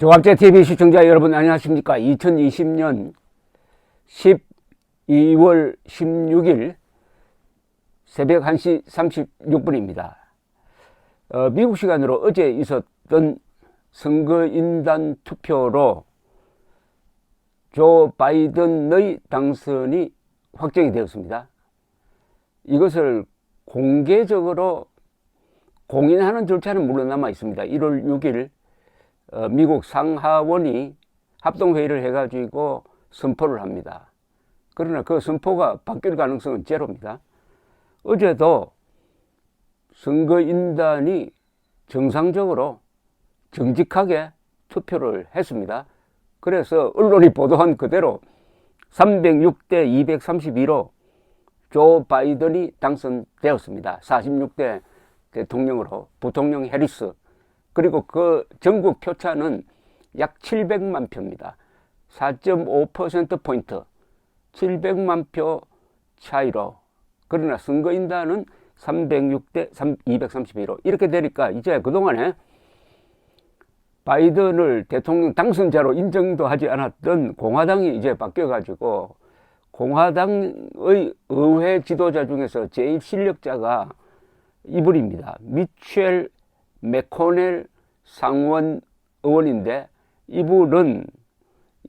조갑제TV 시청자 여러분 안녕하십니까. 2020년 12월 16일 새벽 1시 36분입니다. 미국 시간으로 어제 있었던 선거인단 투표로 조 바이든의 당선이 확정이 되었습니다. 이것을 공개적으로 공인하는 절차는 물론 남아 있습니다. 1월 6일 미국 상하원이 합동회의를 해가지고 선포를 합니다. 그러나 그 선포가 바뀔 가능성은 제로입니다. 어제도 선거인단이 정상적으로 정직하게 투표를 했습니다. 그래서 언론이 보도한 그대로 306대 232로 조 바이든이 당선되었습니다. 46대 대통령으로 부통령 해리스, 그리고 그 전국 표차는 약 700만 표입니다. 4.5%포인트 700만 표 차이로. 그러나 선거인단은 306대 232로 이렇게 되니까 이제 그동안에 바이든을 대통령 당선자로 인정도 하지 않았던 공화당이 이제 바뀌어가지고 공화당의 의회 지도자 중에서 제일 실력자가 이분입니다. 미첼 맥코넬 상원 의원인데, 이분은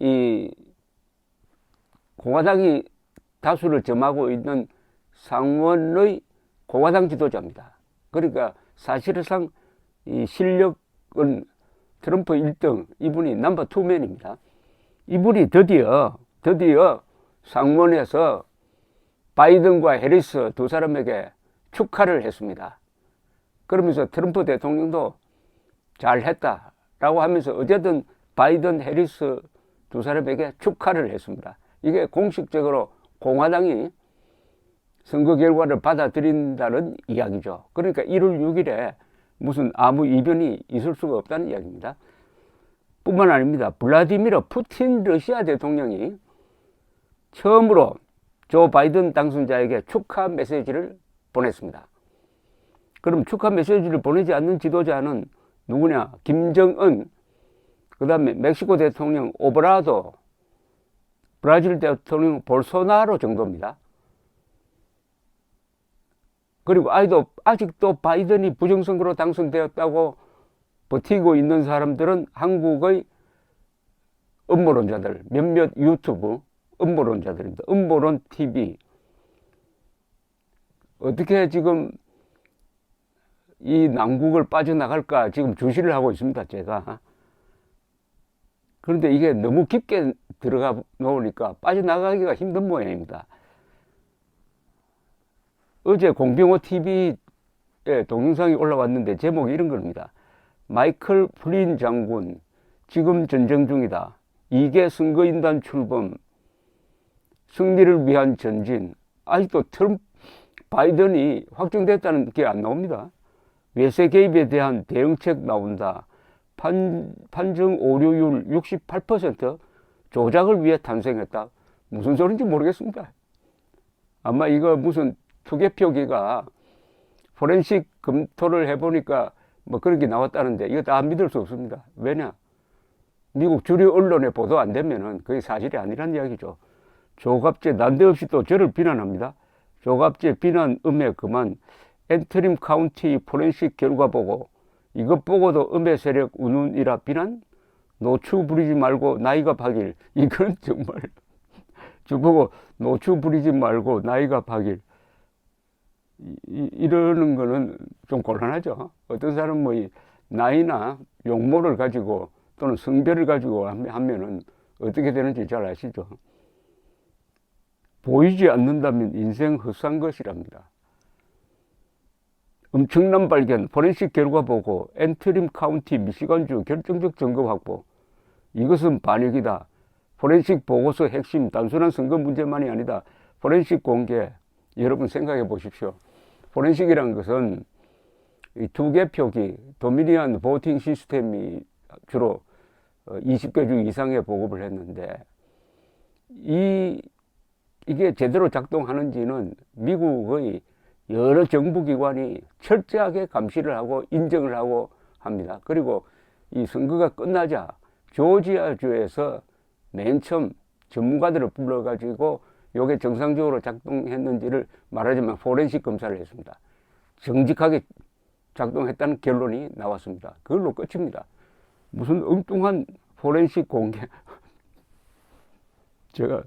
이 공화당이 다수를 점하고 있는 상원의 공화당 지도자입니다. 그러니까 사실상 이 실력은 트럼프 1등, 이분이 넘버 2맨입니다. 이분이 드디어 상원에서 바이든과 해리스 두 사람에게 축하를 했습니다. 그러면서 트럼프 대통령도 잘했다라고 하면서 어쨌든 바이든, 해리스 두 사람에게 축하를 했습니다. 이게 공식적으로 공화당이 선거 결과를 받아들인다는 이야기죠. 그러니까 1월 6일에 무슨 아무 이변이 있을 수가 없다는 이야기입니다. 뿐만 아닙니다. 블라디미르 푸틴 러시아 대통령이 처음으로 조 바이든 당선자에게 축하 메시지를 보냈습니다. 그럼 축하 메시지를 보내지 않는 지도자는 누구냐? 김정은, 그 다음에 멕시코 대통령 오브라도, 브라질 대통령 볼소나로 정도입니다. 그리고 아직도 바이든이 부정선거로 당선되었다고 버티고 있는 사람들은 한국의 음모론자들, 몇몇 유튜브 음모론자들입니다. 음모론 TV. 어떻게 지금 이 난국을 빠져나갈까 지금 주시를 하고 있습니다, 제가. 그런데 이게 너무 깊게 들어가 놓으니까 빠져나가기가 힘든 모양입니다. 어제 공병호 TV에 동영상이 올라왔는데 제목이 이런 겁니다. 마이클 플린 장군, 지금 전쟁 중이다. 2개 선거인단 출범, 승리를 위한 전진. 아직도 바이든이 확정됐다는 게 안 나옵니다. 외세 개입에 대한 대응책 나온다. 판정 오류율 68%, 조작을 위해 탄생했다. 무슨 소린지 모르겠습니다. 아마 이거 무슨 투개표기가 포렌식 검토를 해보니까 뭐 그런 게 나왔다는데 이거 다 믿을 수 없습니다. 왜냐? 미국 주류 언론에 보도 안 되면은 그게 사실이 아니란 이야기죠. 조갑제 난데없이 또 저를 비난합니다. 조갑제 비난 음해 그만. 엔트림 카운티 포렌식 결과 보고, 이것 보고도 음해 세력 운운이라 비난? 노추 부리지 말고 나이가 박일. 이건 정말 저보고 노추 부리지 말고 나이가 박일, 이러는 거는 좀 곤란하죠. 어떤 사람은 뭐 나이나 용모를 가지고 또는 성별을 가지고 하면은 어떻게 되는지 잘 아시죠. 보이지 않는다면 인생 헛산 것이랍니다. 엄청난 발견, 포렌식 결과 보고, 엔트림 카운티 미시간주 결정적 증거 확보. 이것은 반역이다. 포렌식 보고서 핵심, 단순한 선거 문제만이 아니다. 포렌식 공개. 여러분 생각해 보십시오. 포렌식이라는 것은 이 투개표기, 도미니언 보팅 시스템이 주로 20개 중 이상의 보급을 했는데, 이게 제대로 작동하는지는 미국의 여러 정부기관이 철저하게 감시를 하고 인정을 하고 합니다. 그리고 이 선거가 끝나자 조지아주에서 맨 처음 전문가들을 불러가지고 요게 정상적으로 작동했는지를 말하자면 포렌식 검사를 했습니다. 정직하게 작동했다는 결론이 나왔습니다. 그걸로 끝입니다. 무슨 엉뚱한 포렌식 공개. 제가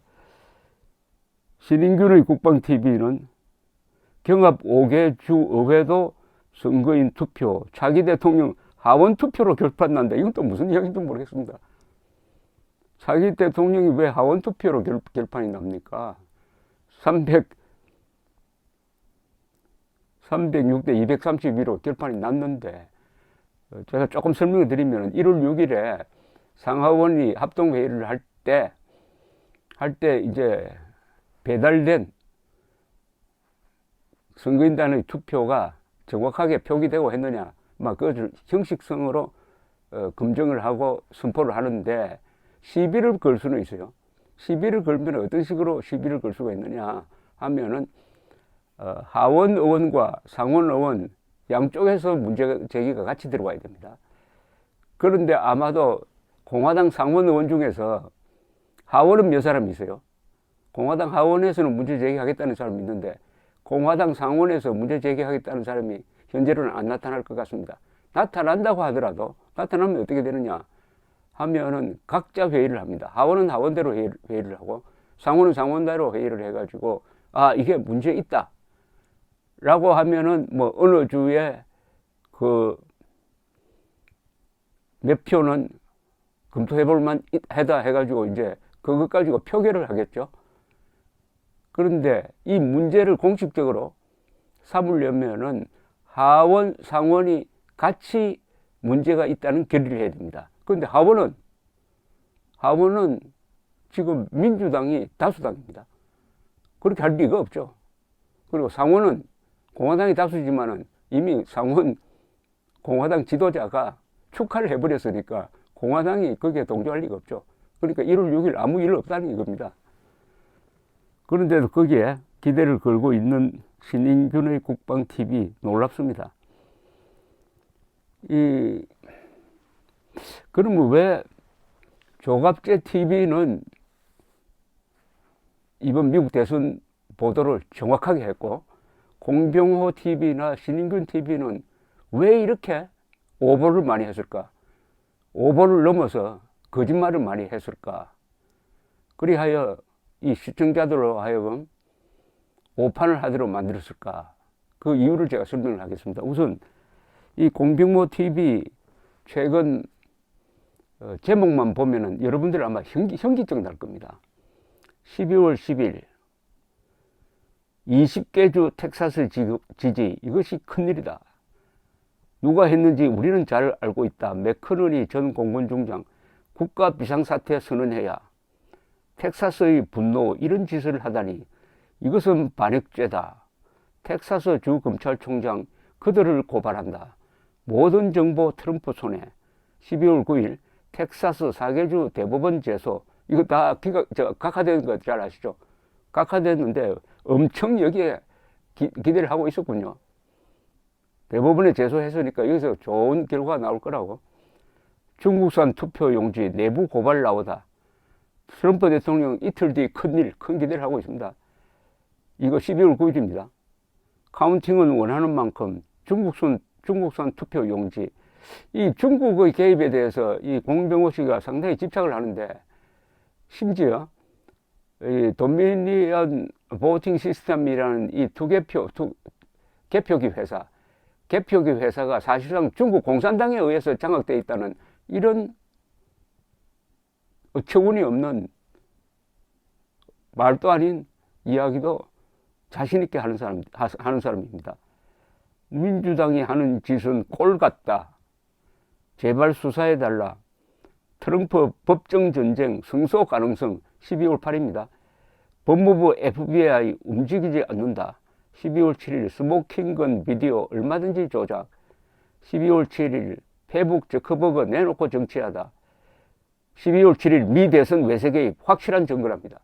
신인균의 국방TV는 경합 5개 주 의회도 선거인 투표, 차기 대통령 하원 투표로 결판난다. 이건 또 무슨 이야기인지 모르겠습니다. 차기 대통령이 왜 하원 투표로 결판이 납니까? 306대 232로 결판이 났는데, 제가 조금 설명을 드리면 1월 6일에 상하원이 합동회의를 할 때 이제 배달된 선거인단의 투표가 정확하게 표기되고 했느냐, 막 그것을 형식성으로 검증을 하고 선포를 하는데 시비를 걸 수는 있어요. 시비를 걸면 어떤 식으로 시비를 걸 수가 있느냐 하면은 하원 의원과 상원 의원 양쪽에서 문제 제기가 같이 들어가야 됩니다. 그런데 아마도 공화당 상원 의원 중에서 하원은 몇 사람이 있어요? 공화당 하원에서는 문제 제기하겠다는 사람이 있는데 공화당 상원에서 문제 제기하겠다는 사람이 현재로는 안 나타날 것 같습니다. 나타난다고 하더라도 나타나면 어떻게 되느냐 하면은 각자 회의를 합니다. 하원은 하원대로 회의를 하고 상원은 상원대로 회의를 해가지고 이게 문제 있다 라고 하면은 뭐 어느 주에 그 몇 표는 검토해볼 만하다 해가지고 이제 그것 가지고 표결을 하겠죠. 그런데 이 문제를 공식적으로 삼으려면은 하원, 상원이 같이 문제가 있다는 결의를 해야 됩니다. 그런데 하원은 지금 민주당이 다수당입니다. 그렇게 할 리가 없죠. 그리고 상원은 공화당이 다수지만은 이미 상원 공화당 지도자가 축하를 해버렸으니까 공화당이 거기에 동조할 리가 없죠. 그러니까 1월 6일 아무 일 없다는 이겁니다. 그런데도 거기에 기대를 걸고 있는 신인균의 국방TV 놀랍습니다. 그러면 왜 조갑재 TV는 이번 미국 대선 보도를 정확하게 했고 공병호 TV나 신인균 TV는 왜 이렇게 오보를 많이 했을까? 오보를 넘어서 거짓말을 많이 했을까? 그리하여 이 시청자들로 하여금 오판을 하도록 만들었을까? 그 이유를 제가 설명을 하겠습니다. 우선 이 공병모 TV 최근 제목만 보면은 여러분들 아마 현기증 날 겁니다. 12월 10일 20개 주 텍사스 지지, 이것이 큰일이다. 누가 했는지 우리는 잘 알고 있다. 맥커너니 전 공군중장 국가 비상사태 선언해야 텍사스의 분노, 이런 짓을 하다니 이것은 반역죄다. 텍사스 주 검찰총장 그들을 고발한다. 모든 정보 트럼프 손에. 12월 9일 텍사스 4개주 대법원 제소, 이거 다 각하된 거 잘 아시죠? 각하됐는데 엄청 여기에 기대를 하고 있었군요. 대법원에 제소했으니까 여기서 좋은 결과가 나올 거라고. 중국산 투표용지 내부 고발 나오다. 트럼프 대통령 이틀 뒤 큰 기대를 하고 있습니다. 이거 12월 9일입니다. 카운팅은 원하는 만큼 중국산 투표용지. 이 중국의 개입에 대해서 이 공병호 씨가 상당히 집착을 하는데, 심지어 이 도미니언 보팅 시스템이라는 이 개표기 회사가 사실상 중국 공산당에 의해서 장악되어 있다는 이런 어처구니 없는 말도 아닌 이야기도 자신있게 하는 사람입니다. 민주당이 하는 짓은 꼴 같다. 제발 수사해달라. 트럼프 법정전쟁 승소 가능성 12월 8일입니다. 법무부 FBI 움직이지 않는다. 12월 7일 스모킹건 비디오 얼마든지 조작. 12월 7일 페북 저커버거 내놓고 정치하다. 12월 7일 미 대선 외세 개입 확실한 증거랍니다.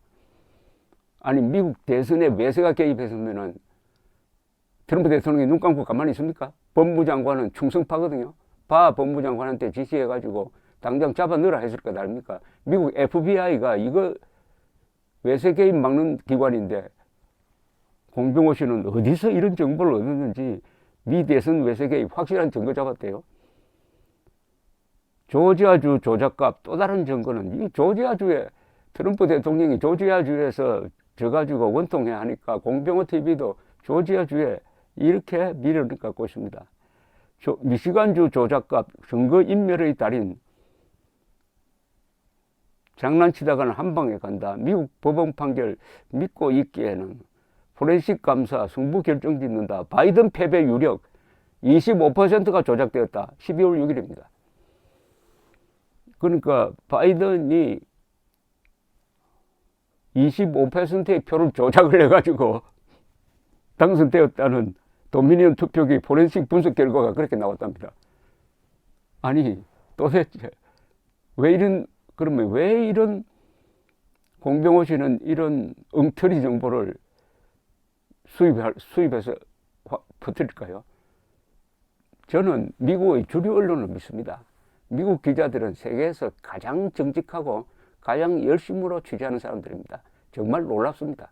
아니 미국 대선에 외세가 개입했으면은 트럼프 대통령이 눈 감고 가만히 있습니까? 법무장관은 충성파거든요. 법무장관한테 지시해가지고 당장 잡아 넣으라 했을 것 아닙니까? 미국 FBI가 이거 외세 개입 막는 기관인데 공병호 씨는 어디서 이런 정보를 얻었는지 미 대선 외세 개입 확실한 증거 잡았대요. 조지아주 조작값 또 다른 증거는 이 조지아주에 트럼프 대통령이 조지아주에서 져가지고 원통해 하니까 공병호 TV도 조지아주에 이렇게 미련을 갖고 있습니다. 미시간주 조작값 증거인멸의 달인 장난치다가는 한 방에 간다. 미국 법원 판결 믿고 있기에는 포렌식 감사 승부 결정 짓는다. 바이든 패배 유력 25%가 조작되었다. 12월 6일입니다. 그러니까 바이든이 25%의 표를 조작을 해가지고 당선되었다는 도미니언 투표기 포렌식 분석 결과가 그렇게 나왔답니다. 아니 도대체 그러면 왜 이런 공병호 씨는 이런 엉터리 정보를 수입해서 퍼뜨릴까요? 저는 미국의 주류 언론을 믿습니다. 미국 기자들은 세계에서 가장 정직하고 가장 열심으로 취재하는 사람들입니다. 정말 놀랍습니다.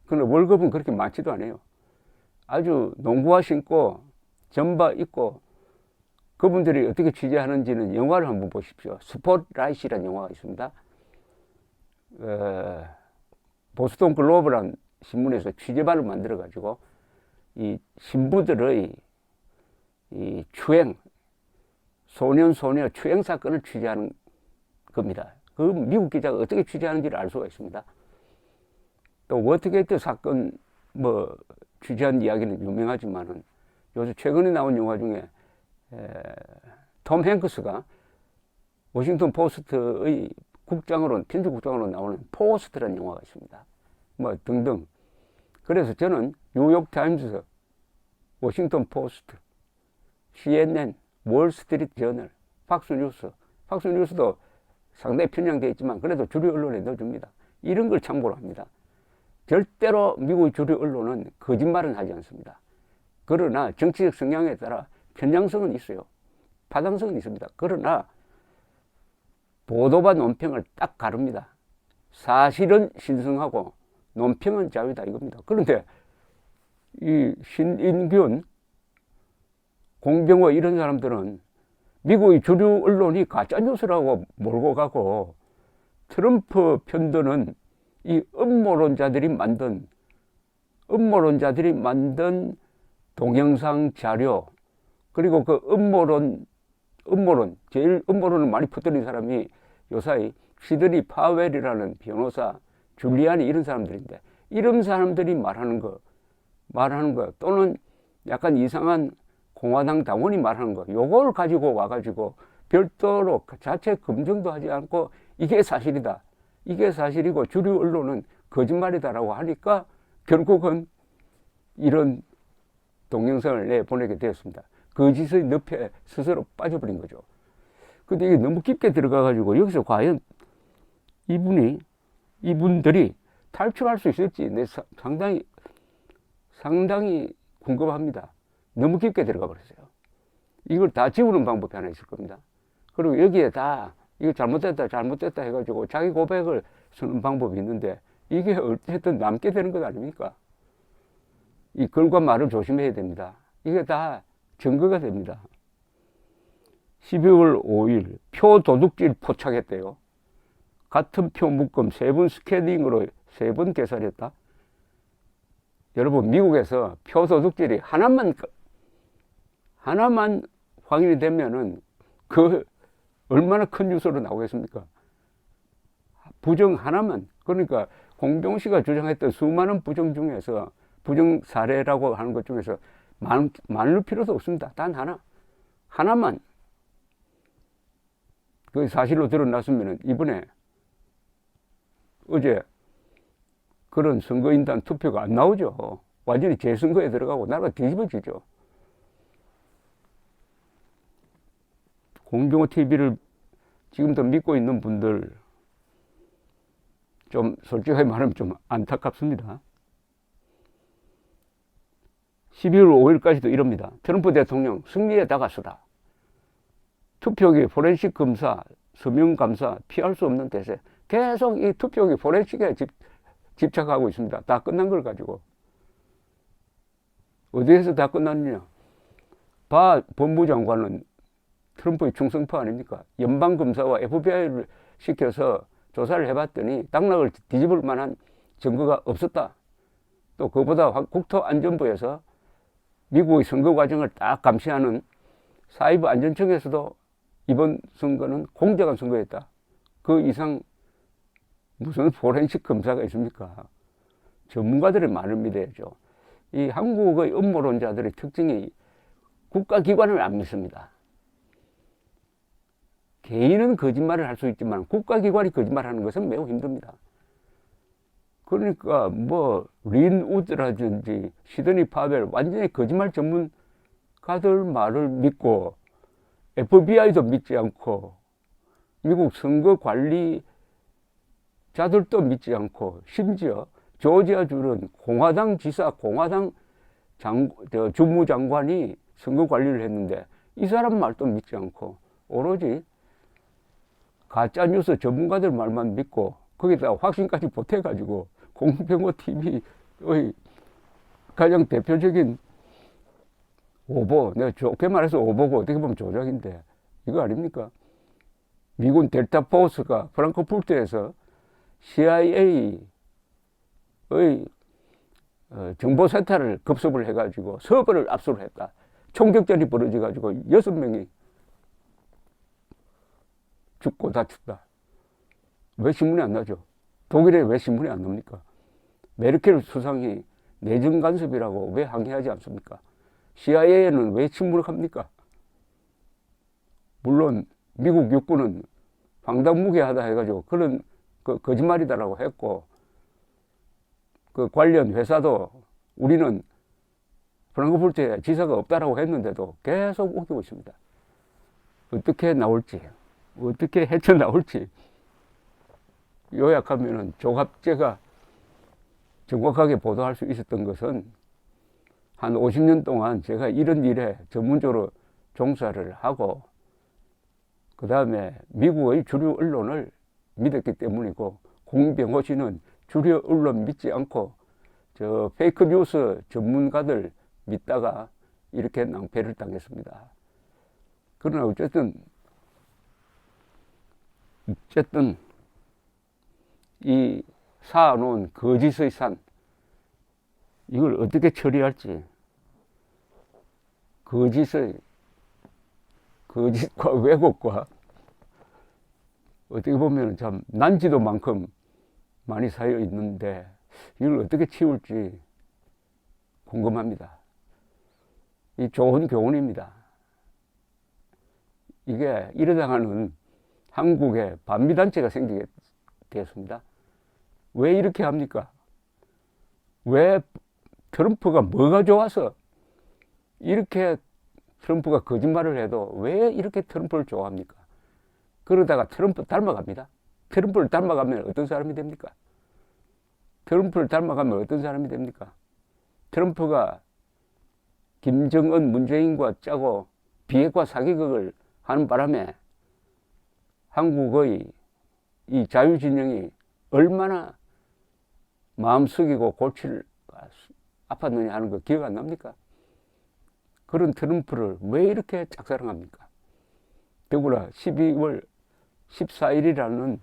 그런데 월급은 그렇게 많지도 않아요. 아주 농구화 신고 점바 입고 그분들이 어떻게 취재하는지는 영화를 한번 보십시오. 스포트라이트라는 영화가 있습니다. 보스턴 글로벌한 신문에서 취재반을 만들어 가지고 이 신부들의 이 추행 소녀 추행 사건을 취재하는 겁니다. 그 미국 기자가 어떻게 취재하는지를 알 수가 있습니다. 또 워터게이트 사건 취재한 이야기는 유명하지만은 요새 최근에 나온 영화 중에 톰 행크스가 워싱턴 포스트의 편집국장으로 나오는 포스트라는 영화가 있습니다. 등등. 그래서 저는 뉴욕 타임스, 워싱턴 포스트, CNN, 월스트리트 저널, 팍스뉴스도 상당히 편향되어 있지만 그래도 주류 언론에 넣어줍니다. 이런 걸 참고로 합니다. 절대로 미국의 주류 언론은 거짓말은 하지 않습니다. 그러나 정치적 성향에 따라 편향성은 있어요. 파당성은 있습니다. 그러나 보도와 논평을 딱 가릅니다. 사실은 신성하고 논평은 자유다 이겁니다. 그런데 이 신인균, 공병호 이런 사람들은 미국의 주류 언론이 가짜뉴스라고 몰고 가고 트럼프 편드는 이 음모론자들이 만든 동영상 자료 그리고 그 제일 음모론을 많이 퍼뜨린 사람이 요사이 시드니 파웰이라는 변호사, 줄리안이 이런 사람들인데 이런 사람들이 말하는 거 또는 약간 이상한 공화당 당원이 말하는 거 요걸 가지고 와가지고 별도로 자체 검증도 하지 않고 이게 사실이다. 이게 사실이고 주류 언론은 거짓말이다라고 하니까 결국은 이런 동영상을 내보내게 되었습니다. 거짓의 늪에 스스로 빠져버린 거죠. 근데 이게 너무 깊게 들어가가지고 여기서 과연 이분들이 탈출할 수 있을지 상당히 궁금합니다. 너무 깊게 들어가 버렸어요. 이걸 다 지우는 방법이 하나 있을 겁니다. 그리고 여기에 다 이거 잘못됐다 해가지고 자기 고백을 쓰는 방법이 있는데 이게 어쨌든 남게 되는 것 아닙니까? 이 글과 말을 조심해야 됩니다. 이게 다 증거가 됩니다. 12월 5일 표 도둑질 포착했대요. 같은 표 묶음 3번 스캐닝으로 3번 계산했다. 여러분 미국에서 표 도둑질이 하나만 확인이 되면은 그 얼마나 큰 뉴스로 나오겠습니까? 부정 하나만. 그러니까 공병호 씨가 주장했던 수많은 부정 중에서 부정 사례라고 하는 것 중에서 많을 필요도 없습니다. 단 하나만 그 사실로 드러났으면 이번에 어제 그런 선거인단 투표가 안 나오죠. 완전히 재선거에 들어가고 나라가 뒤집어지죠. 공병호 TV를 지금도 믿고 있는 분들 좀 솔직하게 말하면 좀 안타깝습니다. 12월 5일까지도 이럽니다. 트럼프 대통령 승리에 다가서다. 투표기 포렌식 검사 서명 감사, 피할 수 없는 대세. 계속 이 투표기 포렌식에 집착하고 있습니다. 다 끝난 걸 가지고. 어디에서 다 끝났느냐? 바 법무장관은 트럼프의 충성파 아닙니까? 연방검사와 FBI를 시켜서 조사를 해봤더니 당락을 뒤집을 만한 증거가 없었다. 또 그보다 국토안전부에서 미국의 선거 과정을 딱 감시하는 사이버 안전청에서도 이번 선거는 공정한 선거였다. 그 이상 무슨 포렌식 검사가 있습니까? 전문가들의 말을 믿어야죠. 이 한국의 음모론자들의 특징이 국가기관을 안 믿습니다. 개인은 거짓말을 할 수 있지만 국가기관이 거짓말하는 것은 매우 힘듭니다. 그러니까 뭐 린 우드라든지 시드니 파벨 완전히 거짓말 전문가들 말을 믿고 FBI도 믿지 않고 미국 선거관리자들도 믿지 않고 심지어 조지아주는 공화당 지사, 공화당 주무장관이 선거관리를 했는데 이 사람 말도 믿지 않고 오로지 가짜뉴스 전문가들 말만 믿고 거기다가 확신까지 보태가지고 공병호 TV의 가장 대표적인 오보, 내가 좋게 말해서 오보고 어떻게 보면 조작인데 이거 아닙니까? 미군 델타 포스가 프랑크푸르트에서 CIA의 정보센터를 급습을 해가지고 서버를 압수를 했다. 총격전이 벌어져가지고 6명이 죽고 다쳤다. 왜 신문이 안 나죠? 독일에 왜 신문이 안 납니까? 메르켈 수상이 내정 간섭이라고 왜 항의하지 않습니까? CIA는 왜 침묵합니까? 물론 미국 육군은 황당무계하다 해가지고 그런 거짓말이다라고 했고 그 관련 회사도 우리는 프랑크푸르트에 지사가 없다라고 했는데도 계속 우기고 있습니다. 어떻게 나올지, 어떻게 헤쳐나올지 요약하면은 조갑제가 정확하게 보도할 수 있었던 것은 한 50년 동안 제가 이런 일에 전문적으로 종사를 하고 그 다음에 미국의 주류 언론을 믿었기 때문이고 공병호 씨는 주류 언론 믿지 않고 저 페이크 뉴스 전문가들 믿다가 이렇게 낭패를 당했습니다. 그러나 어쨌든 이 쌓아놓은 거짓의 산 이걸 어떻게 처리할지 거짓과 왜곡과 어떻게 보면 참 난지도만큼 많이 쌓여 있는데 이걸 어떻게 치울지 궁금합니다. 이 좋은 교훈입니다. 이게 이러다가는 한국에 반미단체가 생기게 되었습니다. 왜 이렇게 합니까? 왜 트럼프가 뭐가 좋아서 이렇게 트럼프가 거짓말을 해도 왜 이렇게 트럼프를 좋아합니까? 그러다가 트럼프 닮아갑니다. 트럼프를 닮아가면 어떤 사람이 됩니까? 트럼프를 닮아가면 어떤 사람이 됩니까? 트럼프가 김정은, 문재인과 짜고 비핵화 사기극을 하는 바람에 한국의 이 자유진영이 얼마나 마음 숙이고 골치를 아팠느냐 하는 거 기억 안 납니까? 그런 트럼프를 왜 이렇게 짝사랑합니까? 더구나 12월 14일이라는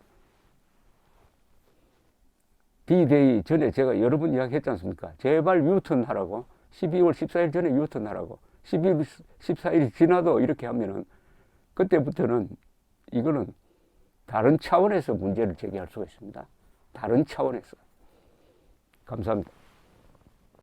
D-Day 전에 제가 여러 번 이야기했지 않습니까? 제발 유턴 하라고. 12월 14일 전에 유턴 하라고. 12월 14일이 지나도 이렇게 하면은 그때부터는 이거는 다른 차원에서 문제를 제기할 수가 있습니다. 다른 차원에서. 감사합니다.